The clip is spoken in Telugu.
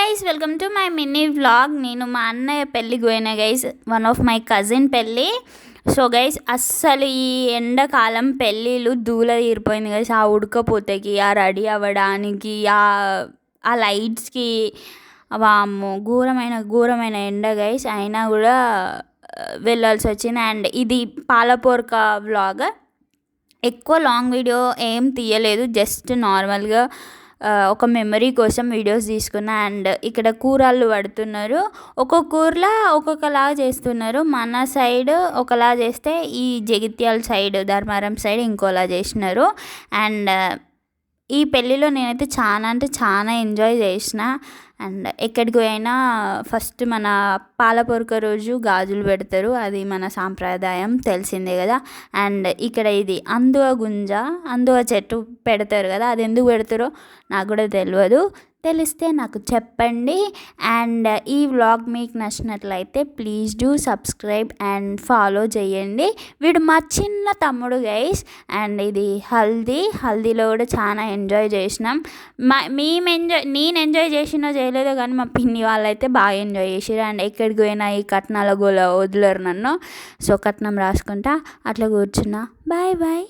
Guys, welcome to my mini vlog. నేను మా అన్నయ్య పెళ్ళికి పోయినా guys, one of my cousin పెళ్ళి. సో గైస్, అస్సలు ఈ ఎండాకాలం పెళ్ళిళ్ళు దూల తీరిపోయింది గైస్. ఆ ఉడకపోతకి, ఆ రెడీ అవ్వడానికి, ఆ లైట్స్కి, వామ్మో ఘోరమైన ఎండ గైస్. అయినా కూడా వెళ్ళాల్సి వచ్చింది. అండ్ ఇది పాలపూర్క వ్లాగ్. ఎక్కువ లాంగ్ వీడియో ఏం తీయలేదు, జస్ట్ నార్మల్గా ఒక మెమరీ కోసం వీడియోస్ తీసుకున్నా. అండ్ ఇక్కడ కూరలు పడుతున్నారు, ఒక్కొక్క ఊర్లో ఒక్కొక్కలా చేస్తున్నారు. మన సైడ్ ఒకలా చేస్తే ఈ జగిత్యాల సైడ్, ధర్మారం సైడ్ ఇంకోలా చేసినారు. అండ్ ఈ పెళ్ళిలో నేనైతే చాలా ఎంజాయ్ చేసిన. అండ్ ఎక్కడికి పోయినా ఫస్ట్ మన పాలపొరక రోజు గాజులు పెడతారు, అది మన సాంప్రదాయం తెలిసిందే కదా. అండ్ ఇక్కడ ఇది అందువ చెట్టు పెడతారు కదా, అది ఎందుకు పెడతారో నాకు కూడా తెలియదు, తెలిస్తే నాకు చెప్పండి. అండ్ ఈ వ్లాగ్ మీకు నచ్చినట్లయితే please do subscribe and follow చేయండి. వీడు మా చిన్న తమ్ముడు గైస్. అండ్ ఇది హల్దీలో కూడా చాలా ఎంజాయ్ చేసినాం. నేను ఎంజాయ్ చేసినో చేయలేదో కానీ మా పిన్ని వాళ్ళైతే బాగా ఎంజాయ్ చేసారు. అండ్ ఎక్కడికి పోయినా ఈ కట్నాల గోల వదిలేరు నన్ను. సో కట్నం రాసుకుంటా అట్లా కూర్చున్నా. బాయ్.